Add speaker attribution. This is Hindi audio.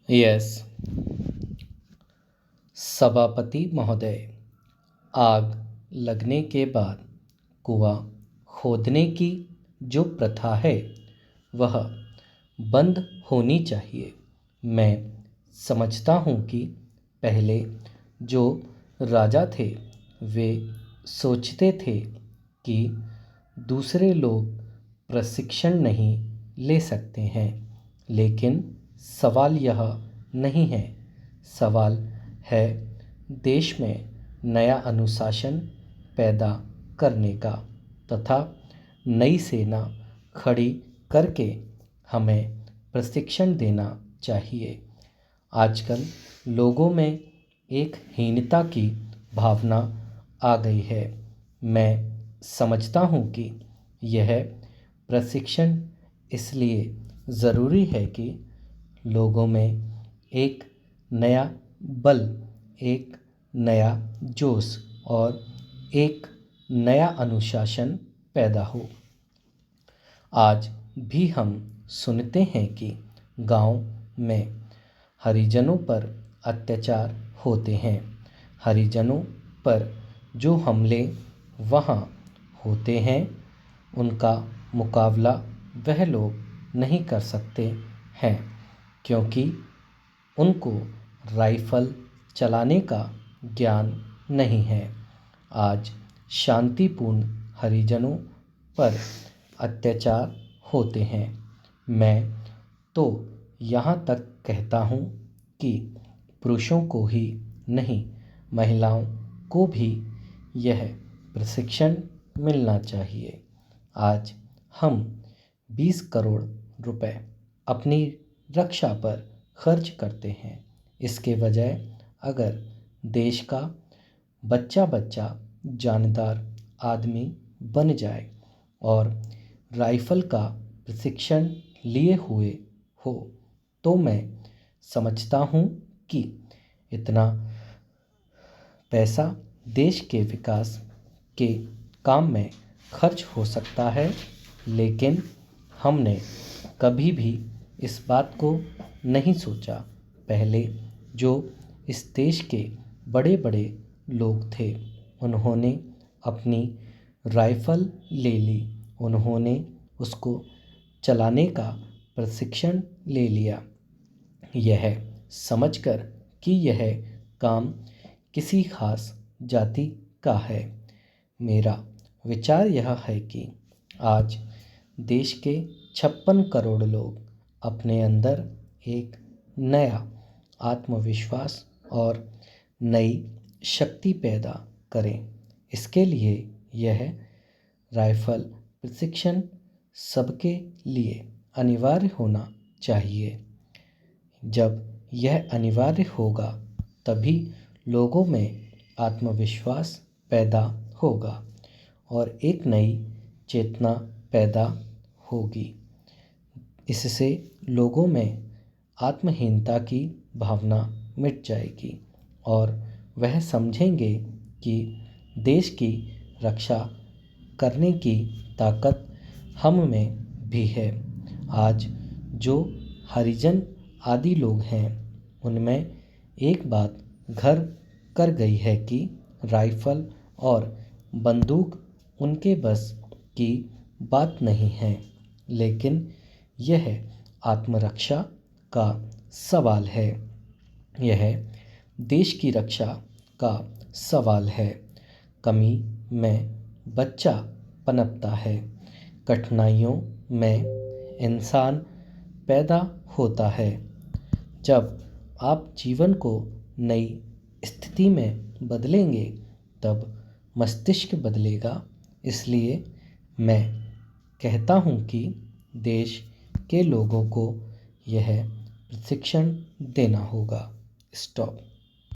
Speaker 1: यस। सभापति महोदय, आग लगने के बाद कुआं खोदने की जो प्रथा है वह बंद होनी चाहिए। मैं समझता हूँ कि पहले जो राजा थे वे सोचते थे कि दूसरे लोग प्रशिक्षण नहीं ले सकते हैं, लेकिन सवाल यह नहीं है। सवाल है देश में नया अनुशासन पैदा करने का तथा नई सेना खड़ी करके हमें प्रशिक्षण देना चाहिए। आजकल लोगों में एक हीनता की भावना आ गई है। मैं समझता हूँ कि यह प्रशिक्षण इसलिए ज़रूरी है कि लोगों में एक नया बल, एक नया जोश और एक नया अनुशासन पैदा हो। आज भी हम सुनते हैं कि गांव में हरिजनों पर अत्याचार होते हैं। हरिजनों पर जो हमले वहाँ होते हैं उनका मुकाबला वह लोग नहीं कर सकते हैं, क्योंकि उनको राइफल चलाने का ज्ञान नहीं है। आज शांतिपूर्ण हरिजनों पर अत्याचार होते हैं। मैं तो यहाँ तक कहता हूँ कि पुरुषों को ही नहीं, महिलाओं को भी यह प्रशिक्षण मिलना चाहिए। आज हम 20 करोड़ रुपए अपनी रक्षा पर खर्च करते हैं। इसके बजाय अगर देश का बच्चा बच्चा जानदार आदमी बन जाए और राइफल का प्रशिक्षण लिए हुए हो तो मैं समझता हूँ कि इतना पैसा देश के विकास के काम में खर्च हो सकता है, लेकिन हमने कभी भी इस बात को नहीं सोचा। पहले जो इस देश के बड़े बड़े लोग थे उन्होंने अपनी राइफल ले ली, उन्होंने उसको चलाने का प्रशिक्षण ले लिया, यह समझकर कि यह काम किसी खास जाति का है। मेरा विचार यह है कि आज देश के 56 करोड़ लोग अपने अंदर एक नया आत्मविश्वास और नई शक्ति पैदा करें। इसके लिए यह राइफल प्रशिक्षण सबके लिए अनिवार्य होना चाहिए। जब यह अनिवार्य होगा तभी लोगों में आत्मविश्वास पैदा होगा और एक नई चेतना पैदा होगी। इससे लोगों में आत्महीनता की भावना मिट जाएगी और वह समझेंगे कि देश की रक्षा करने की ताकत हम में भी है। आज जो हरिजन आदि लोग हैं उनमें एक बात घर कर गई है कि राइफल और बंदूक उनके बस की बात नहीं है, लेकिन यह आत्मरक्षा का सवाल है। यह देश की रक्षा का सवाल है। कमी में बच्चा पनपता है, कठिनाइयों में इंसान पैदा होता है। जब आप जीवन को नई स्थिति में बदलेंगे तब मस्तिष्क बदलेगा। इसलिए मैं कहता हूँ कि देश के लोगों को यह प्रशिक्षण देना होगा। स्टॉप।